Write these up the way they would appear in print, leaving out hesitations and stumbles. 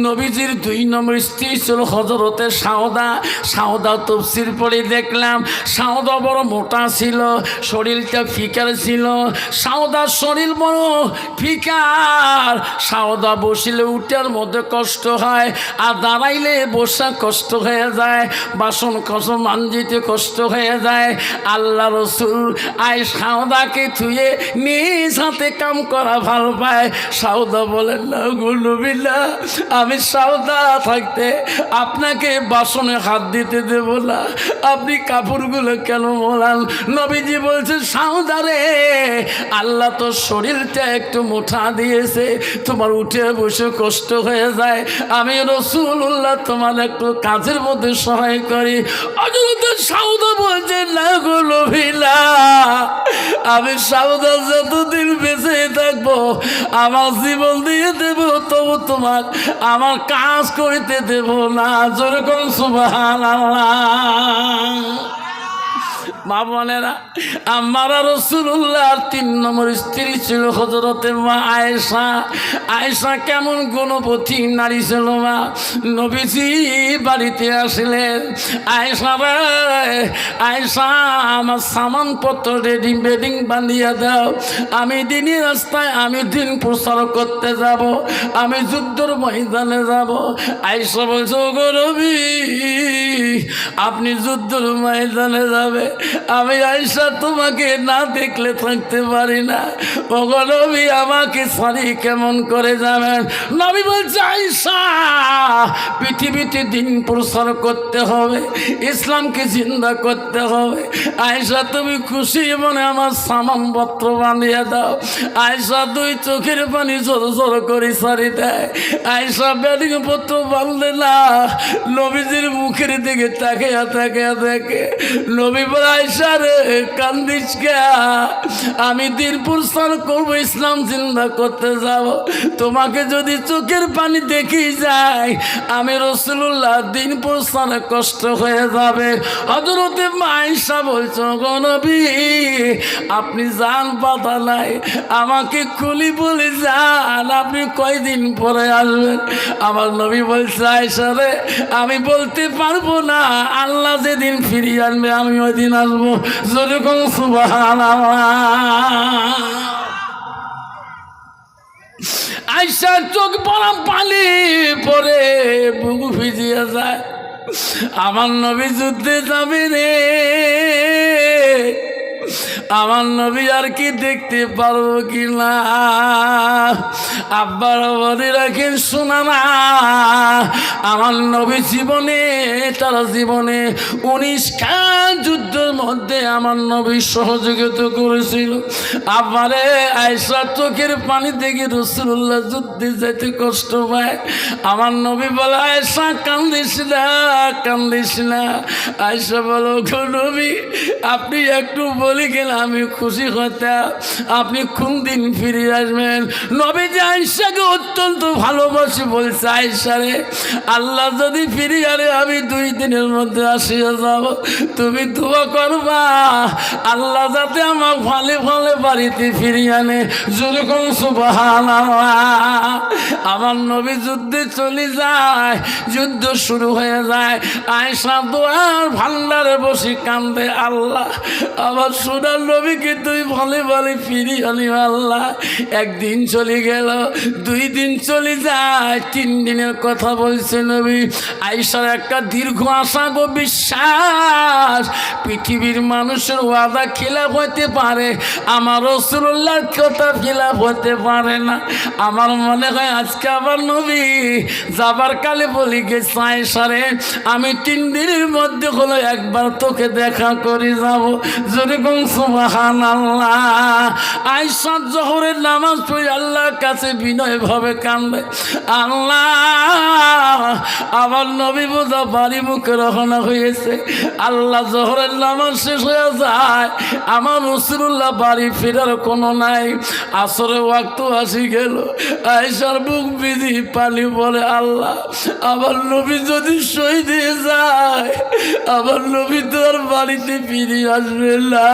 নবীজির 2 নম্বর স্ত্রী ছিল হযরতে সাউদা। সাউদা তাফসীর পড়ে দেখলাম সাউদা বড় মোটা ছিল, শরীরটা ফিকার ছিল। সাউদার শরীর বড় ফিকার। সাউদা বসিলে উঠার মধ্যে কষ্ট হয়, আর দাঁড়াইলে বসা কষ্ট হয়ে যায়, বাসন কষ্ট মানজিতে কষ্ট হয়ে যায়। আল্লাহ রসুল সাউদাকে থুয়ে নিজ হাতে কাম করা ভাল পায়। সাউদা বলেন না গো নবী, আমি সাউদা থাকতে আপনাকে বাসনে হাত দিতে দেব না, আপনি কাপড়গুলো কেন মোলান? নবীজি বলছে সাউদা রে, আল্লাহ তো শরীরটা একটু মোটা দিয়েছে, তোমার উঠে বসে কষ্ট হয়ে যায়, আমি রাসূলুল্লাহ তোমার একটু কাজের মধ্যে সহায় করি। হযরত সাউদা বলছে না গো নবী, আমি সাউদা যতদিন বেঁচে থাকবো আমার জীবন দিয়ে দেব, তবু তোমার আমার কাজ করিতে দেব না। যেরকম সুবহানাল্লাহ। মা বোনেরা, আমার রাসূলুল্লাহর 3 নম্বর স্ত্রী ছিল হযরতে মা আয়েশা। আয়েশা কেমন গুণবতী নারী ছিল মা। নবীজি বাড়িতে আসলেন, আয়েশা রে, আয়েশা আমার সামানপত্র রেডি বেডিং বানিয়ে দাও, আমি দিনের রাস্তায় আমি দিন প্রচার করতে যাব, আমি যুদ্ধের ময়দানে যাব। আয়েশা বলছে গো নবী, আপনি যুদ্ধের ময়দানে যাবে, আমি আয়েশা তোমাকে না দেখলে থাকতে পারি না। ওগো নবী, আমাকে সারি কেমন করে যাবেন? নবী বলছে আয়েশা, পৃথিবীতে দিন প্রসার করতে হবে, ইসলামকে জিন্দা করতে হবে। আয়েশা তুমি খুশি মনে আমার সামানপত্র বানিয়ে দাও। আয়েশা 2 চোখের পানি জোর জোর করে সারি দেয়। আয়েশা বেডিং পত্র বাঁধলে না, নবীজির মুখের দিকে তাকিয়া তাকিয়া দেখে। নবী বলে আয়েশা রে, কান্দিস কে? আমি দিন প্রচার করবো, ইসলাম জিন্দা করতে যাব, তোমাকে যদি চোখের পানি দেখি যায় আমি রাসূলুল্লাহ দিন প্রচারে কষ্ট হয়ে যাবে। হযরতে আয়েশা বলছো গো নবী, আপনি যান বাধা নাই, আমাকে খুলি বলে যান, আপনি কয়দিন পরে আসবেন? আমার নবী বলছে আয়েশা রে, আমি বলতে পারবো না, আল্লাহ যেদিন ফিরিয়ে আনবে আমি ওই দিন আসবো। যেরকম সুবহানাল্লাহ। আয়েশার চোখ পড়া পানি পরে বুক ভিজিয়ে যায়। আমার নবী যুদ্ধে যাবে রে, আমার নবী আর কি দেখতে পারবো কিনা? আব্বার বলে রাখেন শোনা না, আমার নবী জীবনে, তারা জীবনে 19 খান যুদ্ধের মধ্যে আমার নবী সহযোগিতা করেছিল। আব্বারে আয়েশা চোখের পানি দেখে রাসূলুল্লাহ যুদ্ধে যেতে কষ্ট পায়। আমার নবী বলে আয়েশা কান্দিস না, কান্দিস না। আয়েশা বলো গো নবী, আপনি একটু বলে গেলে আমি খুশি হতাম, আপনি কোন দিন ফিরে আসবেন? নবী যে আয়েশাকে অত্যন্ত ভালোবাসি বলছে আয়েশা রে, আল্লাহ যদি ফিরে আনে আমি 2 দিনের মধ্যে আসিয়া যাব, তুমি দোয়া করবা আল্লাহ যাতে আমার ভালে ভালে বাড়িতে ফিরিয়ে আনে। যেরকম সুবহানাল্লাহ। আমার নবী যুদ্ধে চলে যায়, যুদ্ধ শুরু হয়ে যায়। আয়েশা দোয়ার ভান্ডারে বসে কান্দে, আল্লাহ আমার সোনার নবীকে তুই ভালে ভালে ফিরিয়ে আনি আল্লাহ। 1 দিন চলে গেল, 2 দিন চলে যায়, 3 দিনের কথা বলছে নবী। আয়েশার একটা দীর্ঘ আশা গো বিশ্বাস, পৃথিবীর মানুষের ওয়াদা খিলাফ হতে পারে, আমার রাসূলুল্লাহর কথা খিলাফ হতে পারে না। আমার মনে হয় আজকে আবার নবী যাবার কালে বলি গেছে আয়েশা রে, আমি 3 দিনের মধ্যে হলো একবার তোকে দেখা করে যাব। যেরকম সুবহানাল্লাহ। আয়েশা জোহরের নামাজ পড়ে আল্লাহর কাছে বিনয় ভাবে কান্দে, আল্লাহ আমার নবী বোঝা বাড়ি মুখে রওনা হয়েছে। আল্লাহ জোহরের নামাজ শেষ হয়ে যায়, আমার রাসূলুল্লাহ বাড়ি ফেরার কোনো নাই। আসরের ওয়াক্ত আসি গেল, আয়েশার বুক বিধি পানি বলে, আল্লাহ আমার নবী যদি শহীদ হয়ে যায়, আমার নবী তো আর বাড়িতে ফিরে আসবে না।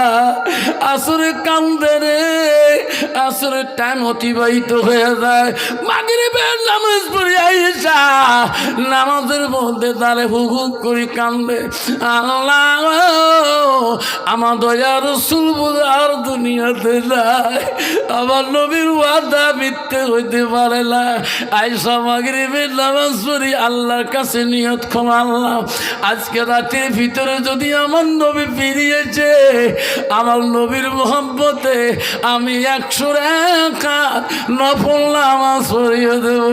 আসরে কান্দে রে, আসরের টাইম অতিবাহিত হয়ে যায়। মাগরিবের নামাজ পড়ে আয়েশা নামাজের মধ্যে দাঁড়ে হুক হুক করে কান্দে, আল্লাহ আমার দয়ার রাসূল আর দুনিয়াতে নাই, আমার নবীর ওয়াদা মিথ্যে হইতে পারে না। আয়েশা মাগরিবের নামাজ পড়ি আল্লাহর কাছে নিয়ত করো, আল্লাহ আজকে রাতের ভিতরে যদি আমার নবী ফিরিয়েছে, আমার নবীর মোহাব্বতে আমি 100 রাকাত নফল নামাজ পড়িয়ে দেব।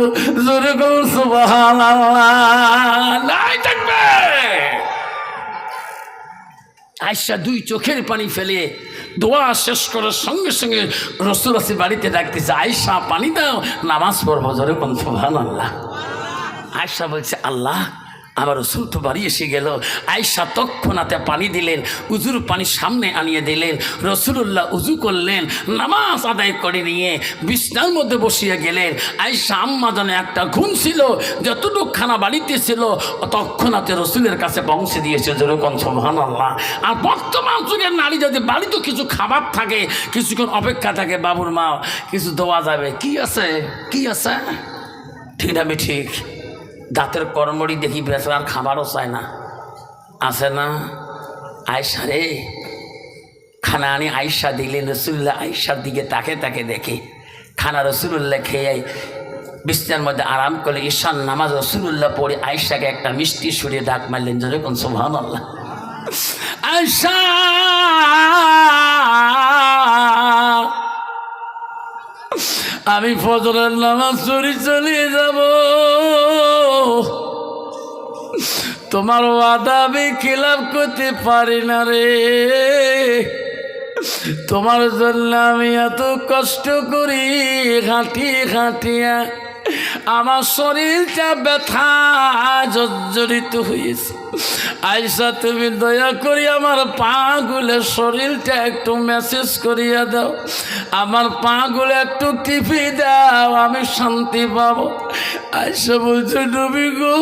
জোরে কর সুবহানাল্লাহ। নাই থাকবে। আয়েশা 2 চোখের পানি ফেলে দোয়া শেষ করার সঙ্গে সঙ্গে রাসূল আসি বাড়িতে ডাকতেছে, আয়েশা পানি দাও, নামাজ পড়বো। জোরে কোন সুবহানাল্লাহ। আয়েশা বলছে, আল্লাহ আমার রাসূল তো বাড়ি এসে গেল। আয়েশা তৎক্ষণাতে পানি দিলেন, উজুর পানি সামনে আনিয়ে দিলেন। রাসূলুল্লাহ উজু করলেন, নামাজ আদায় করে নিয়ে বিছনার মধ্যে বসিয়ে গেলেন। আয়েশা আম্মা জানে একটা ঘুম ছিল, যতটুকু খানা বাড়িতে ছিল তৎক্ষণাতে রাসূলের কাছে পৌঁছে দিয়েছে। যেরকম সুবহানাল্লাহ। আর বর্তমান যুগের নারী যদি বাড়িতে কিছু খাবার থাকে, কিছুক্ষণ অপেক্ষা থাকে, বাবুর মা কিছু দেওয়া যাবে, কি আছে কি আছে, ঠিক না ঠিক? দাঁতের কর্মড়ি দেখি বেচার খাবারও চায় না, আছে না? আয়েশা রে খানা আনি আয়েশা দিলেন। রাসূলুল্লাহ আয়েশার দিকে তাকে তাকে দেখে খানা রাসূলুল্লাহ খেয়ে বিছানার মধ্যে আরাম করে ঈশান নামাজ রাসূলুল্লাহ পড়ে আয়েশাকে একটা মিষ্টি সুরে ডাক মারলেন। যেরকম সুবহানাল্লাহ। আয়েশা আমি ফজরের নামাজ পড়ি চলে যাব, তোমার ওয়াদা আমি খিলাফ করতে পারি না রে। তোমার জন্য আমি এত কষ্ট করি, হাঁটিয়া আমার শরীরটা ব্যথা জর্জরিত হয়েছে। আয়েশা তুমি দয়া করি আমার পা গুলো শরীরটা একটু মেসেজ করিয়া দাও, আমার পা গুলো একটু টিপি দাও, আমি শান্তি পাবো। আয়েশা বলছে, নবী গো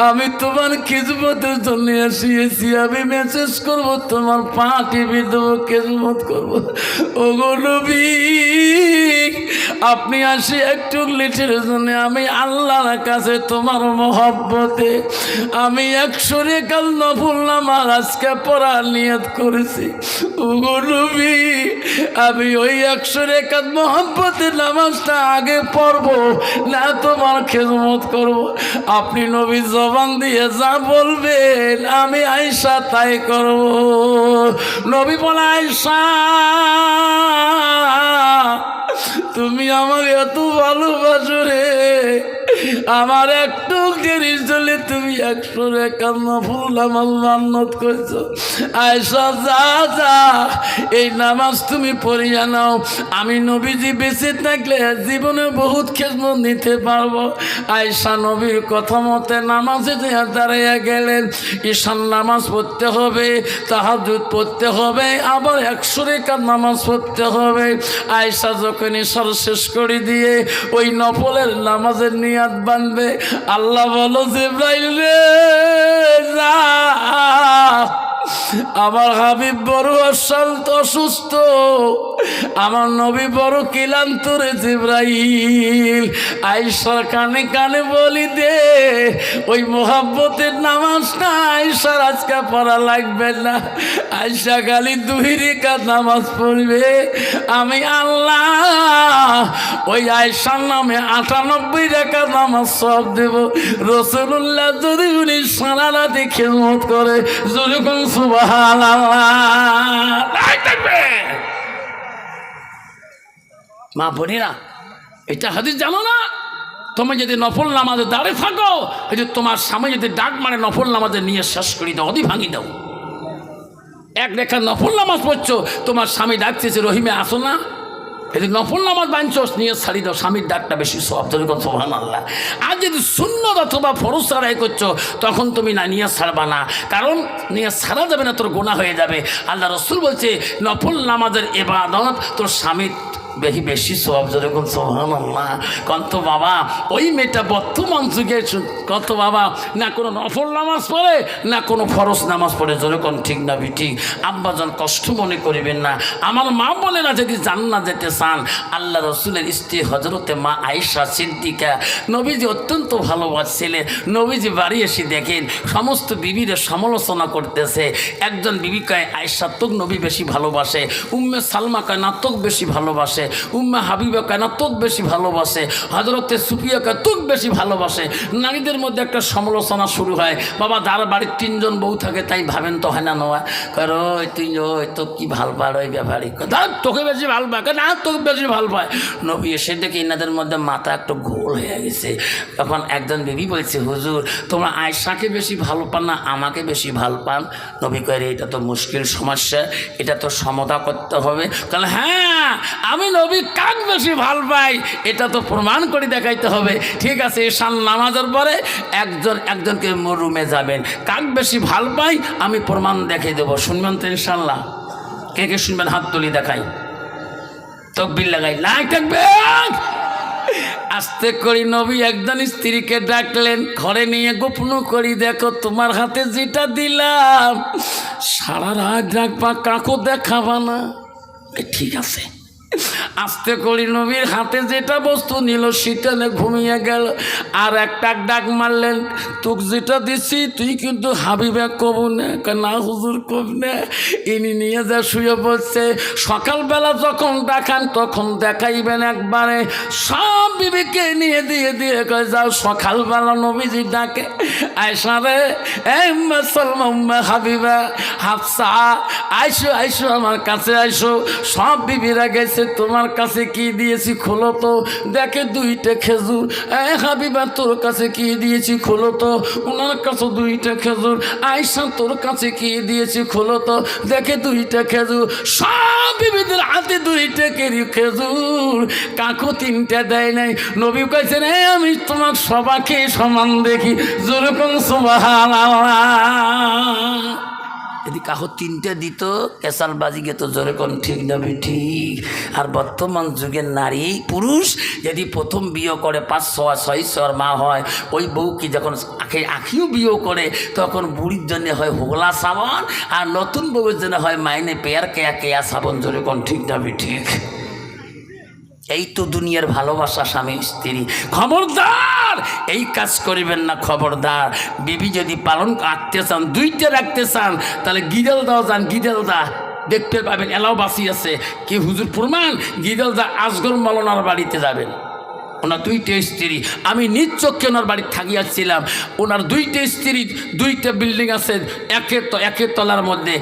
আমি তোমার খিদমতের জন্য আসিয়েছি, আমি মেসেজ করবো, তোমার পা টিপি দেবো, খিদমত করবো। ও গো নবী আপনি আসি একটু লিটের জন্য আমি আল্লাহর কাছে তোমার মহব্বতে আমি 100 রাকাত নফল নামাজ আজকে পড়ার নিয়ত করেছি। ও গো নবী আমি ওই 100 রাকাত মহব্বতের নামাজটা আগে পড়বো না তোমার খিদমত করব। আপনি নবী জবান দিয়ে যা বলবেন আমি আয়েশা তাই করব। নবী বলে, আয়েশা তুমি আমাকে এত ভালোবাসো রে, আমার একটু দেরি চলে তুমি 100 রাকাত নফল নামাজ মান্নত করছো। আয়েশা যা যা এই নামাজ তুমি পড়িয়া নাও, আমি নবীজি বেঁচে থাকলে জীবনে বহুত খেদমত নিতে পারবো। আয়েশা নবীর কথা মতে নামাজে দাঁড়াইয়া গেলেন। ঈশান নামাজ পড়তে হবে, তাহাজ্জুদ পড়তে হবে, আবার 100 রাকাত নামাজ পড়তে হবে। আয়েশা যখন ঈশার শেষ করে দিয়ে ওই নফলের নামাজের নিয়াত বানবে, আল্লাহ বলো জিবরাইল রে যা, আমার হাবিব বড় অসুস্থ, আমার নবী বড় ক্লান্ত রে জিবরাইল। আয়েশার কানে কানে বলি দে ওই মোহাব্বতের নামাজটা আয়েশার আজকে পড়া লাগবে না, আয়েশা খালি 2 রাকাত নামাজ পড়বে। আমি আল্লাহ ওই আয়েশার নামে 98 রাকাত নামাজ সব দেব। রাসূলুল্লাহ যদি উনি সারা রাতে খিদমত করে, যেরকম সুবহানাল্লাহ। মা বোনেরা এটা হাদিস জানো না? তুমি যদি নফল নামাজে দাঁড়িয়ে থাকো, এই যে তোমার স্বামী যদি ডাক মানে নফল নামাজে নিয়ে শেষ করি দাও, অধি ভাঙি দাও। 1 রাকাত নফল নামাজ পড়ছো, তোমার স্বামী ডাকতেছে রহিমে আসো না, যদি নফল নামাজ বাঞ্চস নিয়ে ছাড়ি দাও, স্বামীর ডাকটা বেশি সওয়াব, যেরকম সুবহানাল্লাহ। আর যদি সুন্নত অথবা ফরজ আদায় করছো তখন তুমি না নিয়ে ছাড়বা না, কারণ নিয়ে ছাড়া যাবে না, তোর গুনাহ হয়ে যাবে। আল্লাহ রাসূল বলছে নফল নামাজের ইবাদত তোর স্বামীর বেশি সওয়াব, যেরকম সুবহানাল্লাহ। কত বাবা ওই মেয়েটা বর্তমান যুগে কত বাবা না কোনো নফল নামাজ পড়ে না কোনো ফরজ নামাজ পড়ে, যেরকম ঠিক না ঠিক। আব্বাজান কষ্ট মনে করিবেন না, আমার মা বোনেরা যদি জান্নাত যেতে চান, আল্লাহ রসুলের স্ত্রী হজরতে মা আয়েশা সিদ্দিকা নবীজি অত্যন্ত ভালোবাসছিলেন। নবীজি বাড়ি এসে দেখেন সমস্ত বিবিদের সমালোচনা করতেছে। একজন বিবি কয় আয়েশা তোক নবী বেশি ভালোবাসে, উম্মে সালমা কয় না তোক বেশি ভালোবাসে, উম্মে হাবিবা কয় না তোক বেশি ভালোবাসে, হজরতে সুফিয়া কয় তোক বেশি ভালোবাসে। নারীদের মধ্যে একটা সমালোচনা শুরু হয়। বাবা যার বাড়ির 3 জন বউ থাকে তাই ভাবেন তো হয় না নয়, কয় ওই তুই ওই তো কি ভাল পায় ওই ব্যাপারী, তোকে বেশি ভাল পায়, না তোকে বেশি ভাল পায়। নবী এসে দেখে এনাদের মধ্যে মাথা একটু গোল হয়ে গেছে। তখন একজন বিবি বলছে হুজুর তোমরা আয়েশাকে বেশি ভালো পান না আমাকে বেশি ভাল পান? নবী কয় এটা তো মুশকিল সমস্যা, এটা তো সমাধা করতে হবে। তাহলে হ্যাঁ আমি নবী কাক বেশি ভাল পাই এটা তো প্রমাণ করে দেখাইতে হবে। ঠিক আছে, ঈশান নামাজের পরে একজনকে রুমে যাবেন, কাক বেশি ভাল পাই আমি প্রমাণ দেখিয়ে দেবো। শুনবেন তো ইনশাল্লাহ? কে কে শুনবেন হাত তুলি দেখাই, তকবীর লাগাই, লাইক থাকবেন। আস্তে করি নবী একজন স্ত্রীকে ডাকলেন, ঘরে নিয়ে গোপন করি দেখো তোমার হাতে যেটা দিলাম সারা রাত রাখবা, কাকু দেখাবা না। ঠিক আছে। আস্তে করি নবীর হাতে যেটা বস্তু নিল সেটা ঘুমিয়ে গেল। আর একটা ডাক মারলেন, তোকে যেটা দিচ্ছি তুই কিন্তু হাবিবা কবু না হুজুর কব না। ইনি নিয়ে যা শুয়ে পড়ছে। সকালবেলা যখন দেখান তখন দেখাইবেন একবারে। সব বিবিকে নিয়ে দিয়ে কয় যাও সকালবেলা নবীজি ডাকে আয়েশা রে এই সালমা হাবিবা হাফসা আইসো আমার কাছে আইসো। সব বিবিরা গেছে, তোমার কাছে কি দিয়েছি খোলো তো। দেখে 2টা খেজুর। হাবিবা তোর কাছে কি দিয়েছি খোলো তো। ওনার কাছে 2টা খেজুর। আয়েশা তোর কাছে কি দিয়েছি খোলো তো। দেখে 2টা খেজুর। সব বিবিদের হাতে 2টা খেজুর, কাকু 3টা দেয় নাই। নবী কইছেন আমি তোমার সবাইকে সমান দেখি, যেরকম সুবহানাল্লাহ। যদি কাহো 3টা দিত কেসাল বাজি গেত, যেরকম ঠিক না ঠিক। আর বর্তমান যুগের নারী পুরুষ যদি প্রথম বিয়ে করে 5-6 মা হয়, ওই বউ কি যখন আখিও বিয়ে করে তখন বুড়ির জন্য হয় হোগলা সাবান, আর নতুন বউয়ের জন্য হয় মাইনে পেয়ার কেয়া সাবান, যেরকম ঠিক না ঠিক। এই তো দুনিয়ার ভালোবাসা স্বামী স্ত্রী। খবরদার এই কাজ করিবেন না, খবরদার। বিবি যদি পালন রাখতে চান, 2টা রাখতে চান, তাহলে গিদেল দাও যান, গিদেল দা দেখতে পাবেন এলাও বাসি আছে কি হুজুর প্রমাণ। গিদেল দা আজগর মলনার বাড়িতে যাবেন, ওনার 2টা স্ত্রী। আমি নিজ চোখে ওনার বাড়ি থাকিয়াছিলাম। ওনার 2টা স্ত্রী, 2টা বিল্ডিং আছে একের তলার মধ্যে।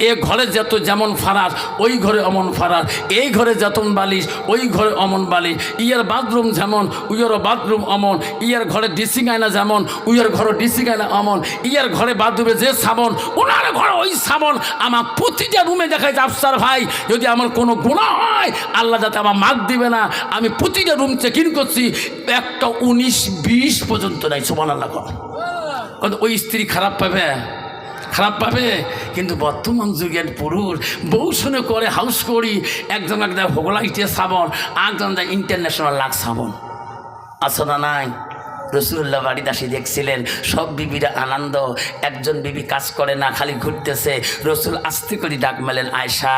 এ ঘরে যেমন ফারাস ওই ঘরে অমন ফারাস, এই ঘরে যেমন বালিশ ওই ঘরে অমন বালিশ, ইয়ার বাথরুম যেমন উইয়ারও বাথরুম অমন, ইয়ার ঘরে ড্রেসিং আয়না যেমন উইয়ার ঘরে ড্রেসিং আয়না অমন, ইয়ার ঘরে বাথরুমে যে সাবন ওনার ঘরে ওই সাবন। আমার প্রতিটা রুমে দেখায় আফসার ভাই যদি আমার কোনো গুনাহ হয় আল্লাহ যাতে আমার মার্ক দিবে না। আমি প্রতিটা রুম চেকিং করছি, একটা 19-20 পর্যন্ত নাই। সুবহানাল্লাহ। ওই স্ত্রী খারাপ পাবে। কিন্তু বর্তমান যুগের পুরুষ বউ শুনে করে হাউস করি, একজন হোগলাইটে সাবন, একজন ইন্টারন্যাশনাল লাক্স সাবন। আছে না নাই? রসুল্লাহ বাড়িতে আসি দেখছিলেন সব বিবিরা আনন্দ। একজন বিবি কাজ করে না, খালি ঘুরতেছে। রসুল আস্তে করে ডাক মেলেন, আয়েশা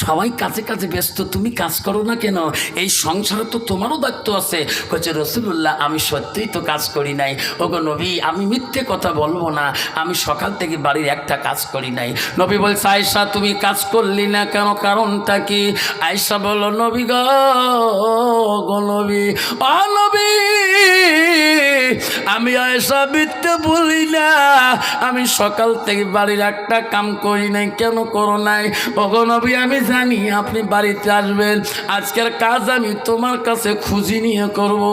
সবাই কাজে ব্যস্ত, তুমি কাজ করো না কেন? এই সংসারে তো তোমারও দায়িত্ব আছে। কইছে রসুল্লাহ আমি সত্যিই তো কাজ করি নাই। ওগো নবী আমি মিথ্যে কথা বলবো না, আমি সকাল থেকে বাড়ির একটা কাজ করি নাই। নবী বলছে আয়েশা তুমি কাজ করলি না কেন, কারণটা কি? আয়েশা বলল নবী গো নবী, নবী আমি আয়েশা মিথ্যে বলি না, আমি সকাল থেকে বাড়ির একটা কাম করি নাই। কেন করো নাই? ওগো নবী, আমি জানি আপনি বাড়িতে আসবেন, আজকের কাজ আমি তোমার কাছে খুঁজি নিয়ে করব।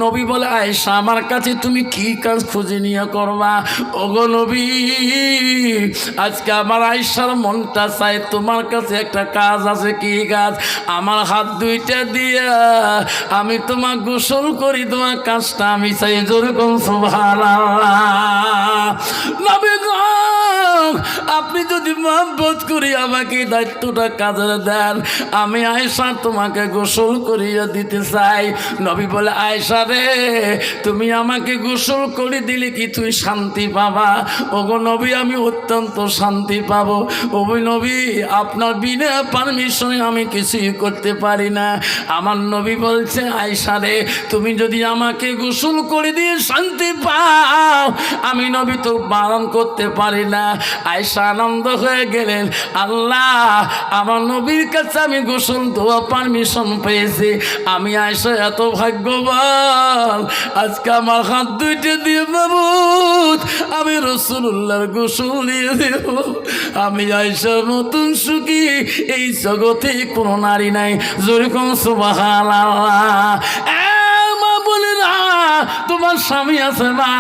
নবী বলে, আয়েশা আমার কাছে তুমি কি কাজ খুঁজি নিয়ে করবা? ওগো নবী, আজকে আমার আয়েশার মনটা চাই তোমার কাছে একটা কাজ আছে। কি কাজ? আমার হাত দুইটা দিয়া আমি তোমার গোসল করি, তোমার কাজটা আমি চাই। যেরকম সুবহানাল্লাহ। নবী গো, আপনি যদি মহব্বত করি আমাকে দায়িত্বটা কাজে দেন, আমি আয়েশা তোমাকে গোসল করিয়ে দিতে চাই। নবী বলে, আয়েশা রে, তুমি আমাকে গোসল করে দিলে কি তুই শান্তি পাবা? ওগো নবী, আমি অত্যন্ত শান্তি পাবো। ওগো নবী, আপনার বিনা পারমিশনে আমি কিছুই করতে পারি না। আমার নবী বলছে, আয়েশা রে, তুমি যদি আমাকে গোসল করে দিয়ে শান্তি পাও, আমি নবী তো বারণ করতে পারি না। আয়েশা আনন্দ হয়ে গেলেন, আল্লাহ, আমার নবীর কাছে আমি গোসল দেওয়া পারমিশন পেয়েছি। আমি আয়েশা এত ভাগ্যবান, আজকে আমার হাত দুইটা দিয়ে মাবুদ আমি রাসূলুল্লাহর গোসল দিয়ে দেব। আমি আয়েশার মতন সুখী এই জগতে কোনো নারী নাই। যেরকম সুবহানাল্লাহ। তোমার স্বামী আছে না,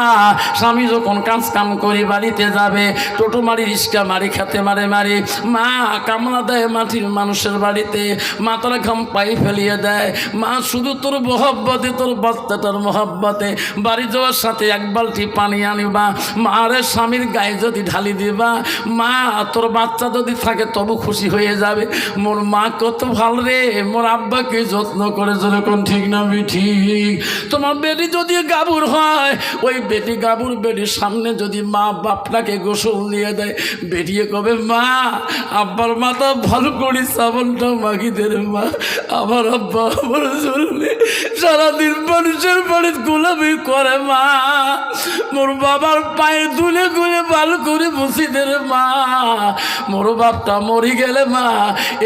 স্বামী যখন কাজ কাম করে বাড়িতে যাবে, টোটো মারি, রিস্কা মারি, খেতে মারে মারি, মা কামলা দেয় মাটির মানুষের বাড়িতে, মাথার ঘাম পাই ফেলিয়ে দেয়। মা শুধু তোর মহব্বতে, তোর বাচ্চাটার মহব্বতে বাড়ি যাওয়ার সাথে এক বালতি পানি আনিবা, মারে স্বামীর গায়ে যদি ঢালি দিবা, মা তোর বাচ্চা যদি থাকে তবু খুশি হয়ে যাবে। মোর মা কত ভালো রে, মোর আব্বাকে যত্ন করে। যেরকম ঠিক না ঠিক? তোমার বেটি যদি গাবুর হয়, ওই বেটি গাবুর বেটির সামনে যদি মা বাপটাকে গোসল দিয়ে দেয়, বেটিয়ে কবে, মা আব্বার মাথা ভালো করে সাবনটা মাগি দে রে মা, আমার আব্বা আমার চললে সারাদিন মানুষের বাড়িতে গোলামি করে, মা মোর বাবার পায়ে দুলে গুলে ভালো করে বসি দে রে মা, মোর বাপটা মরি গেলে মা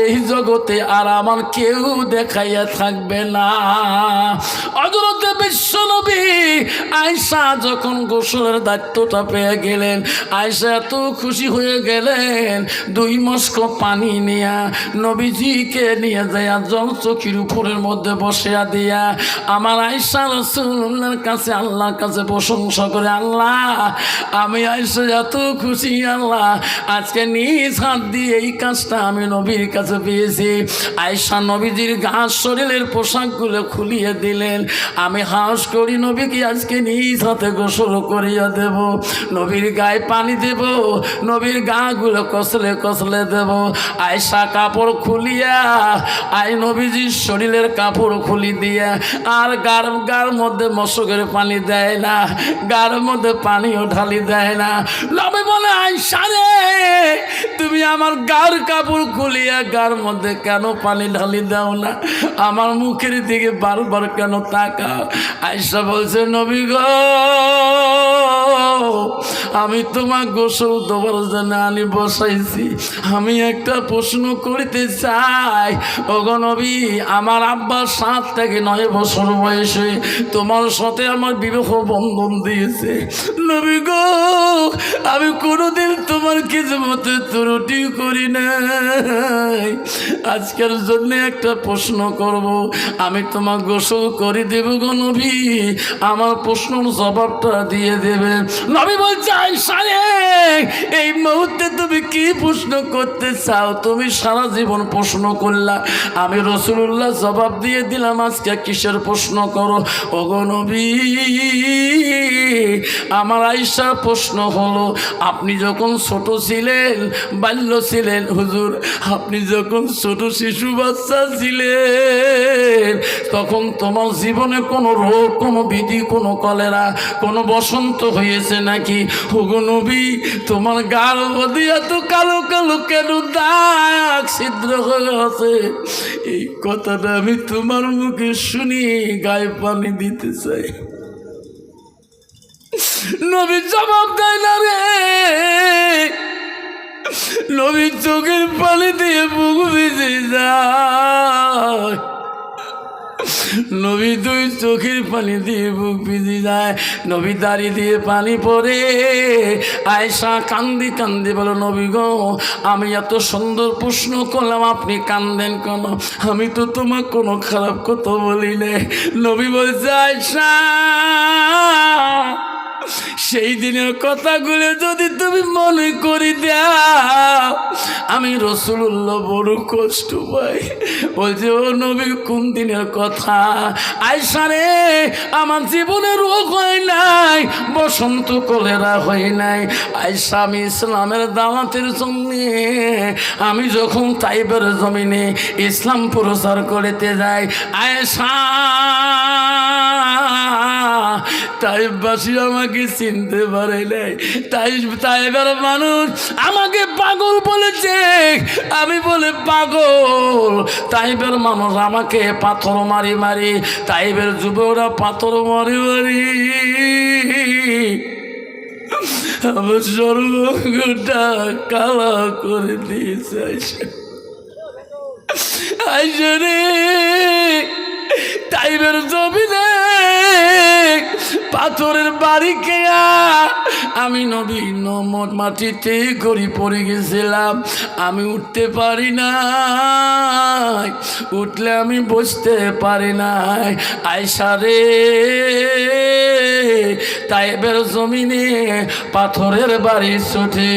এই জগতে আর আমার কেউ দেখাইয়া থাকবে না। হযরতে বিশ্বনবী আয়েশা যখন গোসলের দায়িত্বটা পেয়ে গেলেন, আয়েশা এত খুশি হয়ে গেলেন, 2 মস্ক পানি নিয়া নবীজিকে নিয়ে যায় জল চকির উপরের মধ্যে বসিয়া দিয়া আমার আয়েশা রাসূলুল্লাহর কাছে, আল্লাহর কাছে প্রশংসা করে, আল্লাহ আমি আয়েশা এত খুশি, আল্লাহ আজকে নিজ হাত দিয়ে এই কাজটা আমি নবীর কাছে পেয়েছি। আয়েশা নবীজির গা শরীরের পোশাকগুলো খুলিয়ে দিলেন। আমি হাস করি, নবীকে আজকে নিজ হাতে গোসল করিয়া দেব, নবীর গায়ে পানি দেব, নবীর গাগুলো কসলে কসলে দেব। আয়েশা কাপড় খুলিয়া আই নবীজির শরীরের কাপড় খুলি দিয়া আর গার মধ্যে মশকের পানি দেয় না, গার মধ্যে পানিও ঢালি দেয় না। নবী বলে, আয়েশা রে, তুমি আমার গার কাপড় খুলিয়া গার মধ্যে কেন পানি ঢালি দাও না? আমার মুখের দিকে বারবার কেন তাকাও? আয়েশা বলছে, নবী গো, আমি তোমার গোসল দেওয়ার জন্য আনি বসাইছি। আমি একটা প্রশ্ন করতে চাই, ওগো নবী, আমার আব্বা 7 থেকে 9 বছর বয়সে তোমার সাথে আমার বিবাহ বন্ধন দিয়েছে। নবী গো, আমি কোনোদিন তোমার খিদমতে ত্রুটি করি নাই। আজকের জন্য একটা প্রশ্ন করব, আমি তোমার গোসল করে দেব গো নবী, আমার প্রশ্নের জবাবটা দিয়ে দেবে। নবী বলছে, আয়েশা রে, এই মুহূর্তে তুমি কি প্রশ্ন করতে চাও? তুমি সারা জীবন প্রশ্ন করলা, আমি রাসূলুল্লাহ জবাব দিয়ে দিলাম, আজকে কিসের প্রশ্ন করো? ওগো নবী, আমার আয়েশার প্রশ্ন হলো, আপনি যখন ছোট ছিলেন, বাল্য ছিলেন, হুজুর আপনি যখন ছোট শিশু বাচ্চা ছিলেন, তখন তোমার জীবনে কোনো রোগ, কোনো বিধি, কোনো কলেরা, কোনো বসন্ত হয়েছে নাকি? ওগো নবী, তোমার গাল মধ্যে এত কালো কালো কেন দাগ ছিদ্র হয়ে আছে? এই কথাটা আমি তোমার মুখে শুনি গায়ে পানি দিতে চাই। নবী জবাব দেয় না রে, নবী চোখের পানি দিয়ে বুক ভিজে যায়। নবী দুই চোখের পানি দিয়ে বুক ভিজে যায়। নবী দাড়ি দিয়ে পানি পড়ে। আয়েশা কান্দি কান্দি বলো, নবী গো, আমি এত সুন্দর প্রশ্ন করলাম, আপনি কান্দেন কেন? আমি তো তোমার কোনো খারাপ কথা বলি নাই। নবী বলছে, আয়েশা, সেই দিনের কথাগুলো যদি তুমি মনে করে দাও, আমি রাসূলুল্লাহ বড় কষ্ট পাই। বলছে, ও নবী, কোন দিনের কথা? আয়েশা রে, আমার জীবনে রোগ হয় নাই, বসন্ত কলেরা হয় নাই। আয়েশা, আমি ইসলামের দাওয়াতের জন্য আমি যখন তাইবের জমিনে ইসলাম প্রচার করতে যাই, আয়েশা, তাইবাসী আমাকে চিনতে পারে নাই। তাইবের মানুষ আমাকে পাগল বলেছে। আমি বলে পাগল? তাইবের মানুষ আমাকে পাথর মারি মারি, তাইবের যুবকরা পাথর মারি মারি আমার সর্বটা কালা করে দিয়েছে। আইসা রে, তাইবের জমিনে পাথরের বাড়ি কেয়া আমি নবী নমত মাটিতে গড়ি পড়ে গেছিলাম। আমি উঠতে পারি নাই, উঠলে আমি বসতে পারি নাই। আয়েশা রে, তাইবের জমিনে পাথরের বাড়ি ছুটে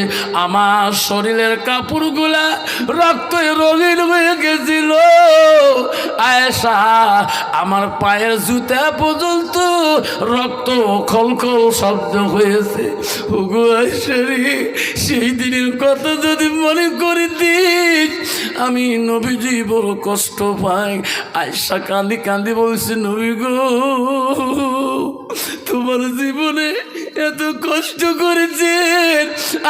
আমার শরীরের কাপড়গুলা রক্তে রঙিন হয়ে গেছিল। আয়েশা, আমার পায়ের জুতা পর্যন্ত রক্ত খলখল শব্দ হয়েছে। ওগো আয়েশা রে, সেই দিনের কথা যদি মনে করে দিস, আমি নবীজি বড় কষ্ট পাই। আয়েশা কান্দি কান্দি বলছে, নবী গো, তোমার জীবনে এত কষ্ট করেছেন,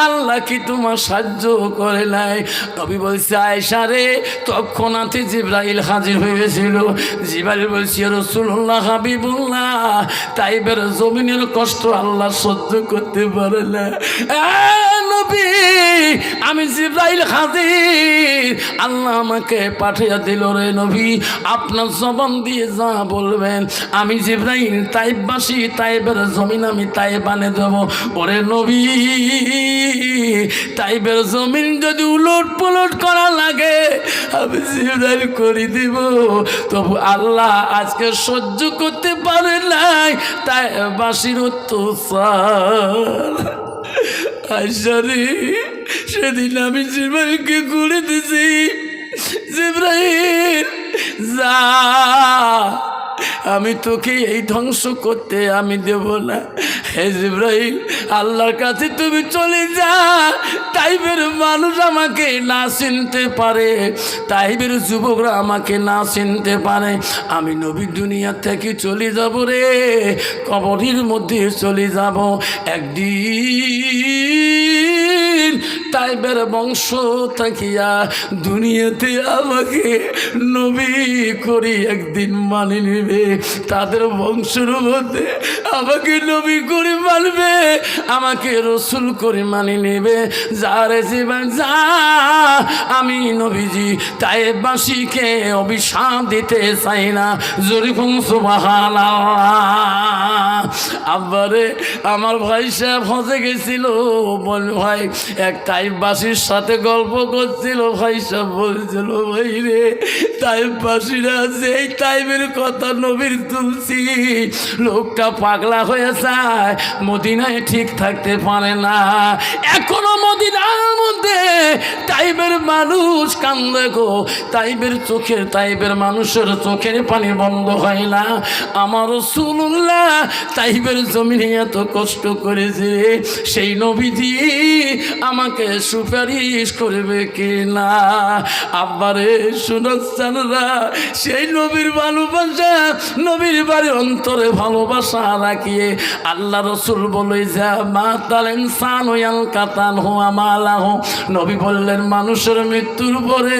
আল্লাহ কি তোমার সাহায্য করে নাই? নবী বলছে, আয়েশা রে, তৎক্ষণাৎ জিবরাইল হাজির হয়েছিল। জিবরাইল বলছে, রাসূলুল্লাহ, হাবিবুল্লাহ, তাইবের জমিনের কষ্ট আল্লাহ সহ্য করতে পারে না। নবী, আমি জিবরাইল হাজির, আল্লাহ আমাকে পাঠিয়ে দিল রে নবী, আপনার জবান দিয়ে যা বলবেন আমি জিবরাইল তাইববাসী তাইবের জমিন আমি তাইবানে দেব। ওরে নবী, তাইবের জমিন যদি উলট পলট করা লাগে আমি জিবরাইল করে দিব। তবু আল্লাহ আজকে সহ্য করতে পারে নাই তাইবাসীর অত্যাচার। আয়েশা রে, সেদিন আমি জিবরাইলকে ঘুরে দিছি, জিবরাইল যা, আমি তোকে এই ধ্বংস করতে আমি দেব না। হে জিবরাইল, আল্লাহর কাছে তুমি চলে যা। তাইবের মানুষ আমাকে না চিনতে পারে, তাইবের যুবকরা আমাকে না চিনতে পারে, আমি নবী দুনিয়া থেকে চলে যাব রে, কবরের মধ্যে চলে যাব। একদিন তাইবের বংশ থাকিয়া দুনিয়াতে আমাকে নবী করি একদিন মানে নিবে, তাদের বংশের মধ্যে আমাকে নবী করে মানবে, আমাকে রসুল করে মানে নেবে। যারে জীবন যা, আমি নবীজি তাইবাসীকে অভিশাপ দিতে চাই না। জরিফুন সুবহানাল্লাহ। আব্বারে, আমার ভাই সাহেব হজে গেছিল, বল ভাই এক তাইবাসীর সাথে গল্প করছিল। ভাই সাহেব বলছিল, ভাই রে, তাইবাসীরা যেই তাইবের কথা নবীর তুলছি, লোকটা পাগলা হয়ে যায়, মদিনায় ঠিক থাকতে পারে না। এখনো মদিনার মধ্যে তাইবের মানুষ কান্দে গো, তাইবের চোখের, তাইবের মানুষের চোখের পানি বন্ধ হয় না। আমার রাসূলুল্লাহ তাইবের জমিনে এত কষ্ট করেছে, সেই নবীজি আমাকে সুপারিশ করবে কি না? আব্বারে শুনছানরা, সেই নবীর ভালোবাসা, নবীর বাড়ি অন্তরে ভালোবাসা রাখিয়ে আল্লাহ রসুল বলে যা মা তাল ইনসান ওয়াল কাতাল হু আমার আমালাহু নবী বললেন মানুষের মৃত্যুর পরে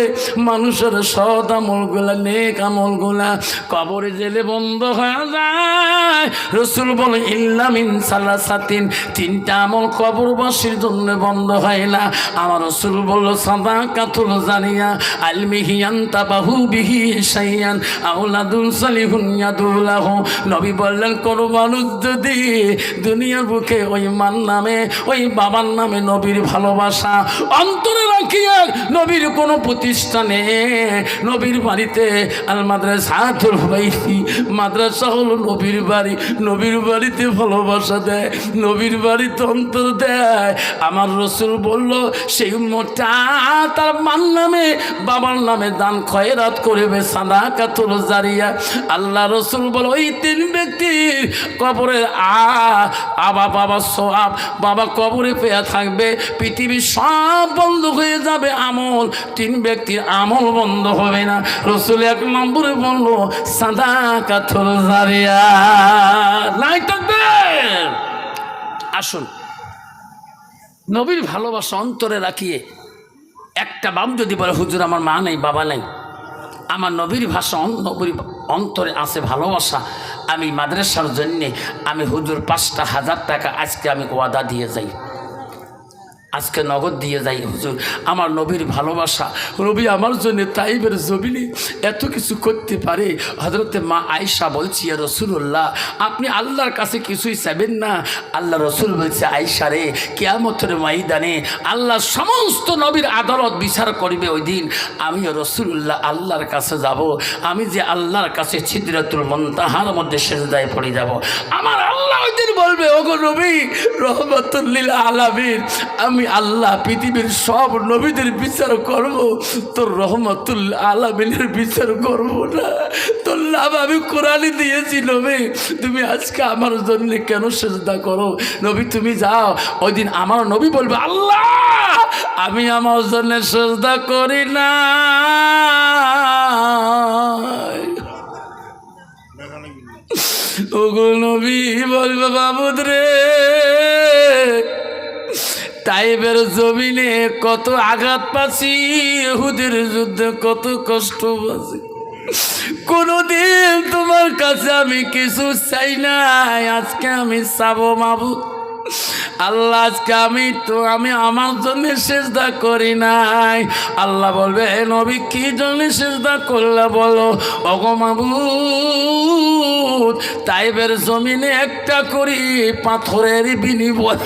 মানুষের সৎ আমলগুলা নেক আমলগুলা কবরে জেলে বন্ধ হয়ে যায়। রাসূল বলে ইল্লা মিন সালাসাতিন, তিনটা আমল কবরবাসীর জন্য বন্ধ হয় না। আমার রাসূল বলল সাদাকাতুল জারিয়া আলমিহি আনতাবাহু বিহি শাইয়ান আওলাদুল সালিহুন ইয়াদুলাহু। নবী বললেন কোন মানুষ যদি দুনিয়ার বুকে ওই মান নামে ওই বাবার নামে নবীর ভালোবাসা অন্তরে রাখিয়া নবীর কোনো প্রতিষ্ঠানে নবীর বাড়িতে আল মাদ্রাসাতুল বাইতি, মাদ্রাসা হলো নবীর বাড়ি, নবীর বাড়িতে ভালোবাসা দেয়, নবীর বাড়িতে অন্তর দেয়। আমার রাসূল বলল সেই উম্মতটা তার মান নামে বাবার নামে দান খয়রাত করবে, সাদাকাতুল জারিয়া। আল্লাহ রাসূল বল ওই তিন ব্যক্তির কবরের বাবা সওয়াব বাবা কবরে পেয়ে থাকবে, পৃথিবীর সব বন্ধ হয়ে যাবে আমল, তিন ব্যক্তির আমল বন্ধ হবে না। রাসূল এক নম্বরে বলল সাদাকাতুল জারিয়া। নাই তাকবীর। আসুন নবীর ভালোবাসা অন্তরে রাখিয়ে একটা বাপ যদি বলে হুজুর আমার মা নেই বাবা নেই, আমার নবীর ভাষা নবীর অন্তরে আছে ভালোবাসা, আমি মাদ্রাসার জন্যে আমি হুজুর 5,000 টাকা আজকে আমি ওয়াদা দিয়ে যাই, আজকে নগদ দিয়ে যাই হুজুর, আমার নবীর ভালোবাসা, নবী আমার জন্য তাইবের জমিনে এত কিছু করতে পারে। হযরতে মা আয়েশা বলছি ইয়া রাসূলুল্লাহ আপনি আল্লাহর কাছে কিছুই চাইবেন না। আল্লাহ রাসূল বলছে আয়েশা রে কিয়ামতের ময়দানে আল্লাহ সমস্ত নবীর আদালত বিচার করবে ওই দিন, আমি রাসূলুল্লাহ আল্লাহর কাছে যাব, আমি যে আল্লাহর কাছে সিদরাতুল মুনতাহার মধ্যে সিজদায় পড়ে যাব। আমার আল্লাহ ওই দিন বলবে ওগো নবী রহমাতুল লিল আলামিন, আমি আল্লাহ পৃথিবীর সব নবীদের বিচার করব, তোর রহমাতুল আলামিনের বিচার করব না। তোর লাভ আমি কোরআনে দিয়েছি নবী, তুমি আজকে আমার জন্য কেন সিজদা করো? নবী তুমি যাও, ওই দিন আমার নবী বলবে আল্লাহ আমি আমার জন্য সিজদা করি না। ওগো নবী বলবে বাবুদ রে তাইবের জমিনে কত আঘাত পাচ্ছি, ইহুদের যুদ্ধে কত কষ্ট পাচ্ছি, কোনদিন তোমার কাছে আমি কিছু চাই নাই, আজকে আমি চাবো মাবুদ আল্লাহ আজকে আমি আমার জন্য সিজদা করি নাই। আল্লাহ বলবে এ নবী কি জন্য সিজদা করলে বলো? ওগো মাবুদ তাইবের জমিনে একটা করি পাথরের বিনিময়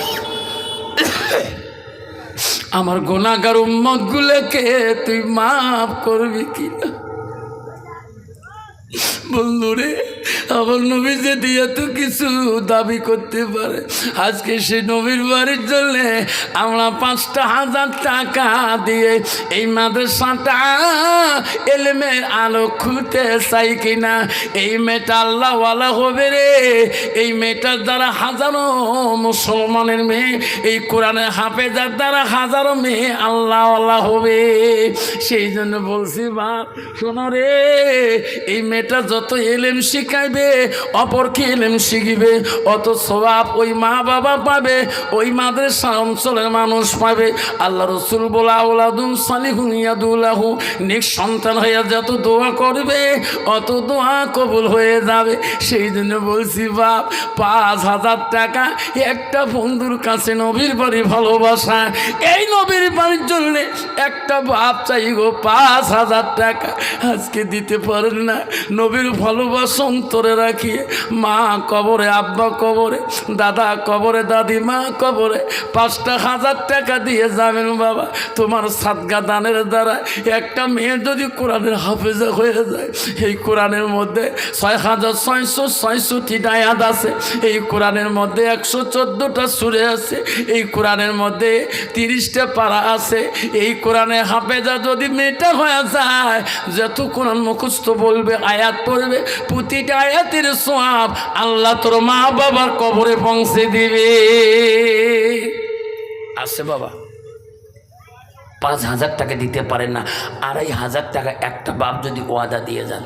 আমার গুনাহগার উম্মত গুলোকে তুই মাফ করবি কিনা? বন্ধুরে আমার নবী যদি এত কিছু দাবি করতে পারে, আজকে সে নবীর বাড়ির জন্য আমরা 5,000 টাকা দিয়ে এই মাদ্রাসাটা এলেমের আলো খুলতে চাই কিনা? এই মেয়েটা আল্লাহওয়ালা হবে রে, এই মেয়েটার দ্বারা হাজারো মুসলমানের মেয়ে, এই কোরআনের হাফেজার দ্বারা হাজারো মেয়ে আল্লাহওয়ালা হবে। সেই জন্য বলছি বাপ শোনো রে, এই মেয়েটা যত এলেম শিখাইবে অপরকে এলেম শিখিবে, অত সওয়াব ওই মা বাবা পাবে, ওই মাদ্রাসা অঞ্চলের মানুষ পাবে। আল্লাহ রাসূল বলে আওলাদুন সালিহুন ইয়াদুলাহু, নেক সন্তান হয়ে যত দোয়া করবে অত দোয়া কবুল হয়ে যাবে। সেই জন্য বলছি বাপ 5,000 টাকা একটা বন্ধুর কাছে নবীর বাড়ি ভালোবাসা, এই নবীর বাড়ির জন্য একটা বাপ চাই গো 5,000 টাকা আজকে দিতে পারেন না। নবীর ভালোবাসা অন্তরে রাখিয়ে মা কবরে, আব্বা কবরে, দাদা কবরে, দাদি মা কবরে 5,000 টাকা দিয়ে যাবেন বাবা। তোমার সাদকা দানের দ্বারা একটা মেয়ে যদি কোরআনের হাফেজা হয়ে যায়, এই কোরআনের মধ্যে 6,666টি আয়াত আছে, এই কোরআনের মধ্যে 114টা সূরা আছে, এই কোরআনের মধ্যে 30টা পারা আছে। এই কোরআনের হাফেজা যদি মেয়েটা হয়ে যায়, যত কোরআন মুখস্থ বলবে আয়াত পড়বে, প্রতিটা আয়াতের সওয়াব আল্লাহ তোর মা বাবার কবরে পৌঁছে দিবে। আছে বাবা 5,000 টাকা দিতে পারেন না, 2,500 টাকা একটা বাপ যদি ওয়াদা দিয়ে যান,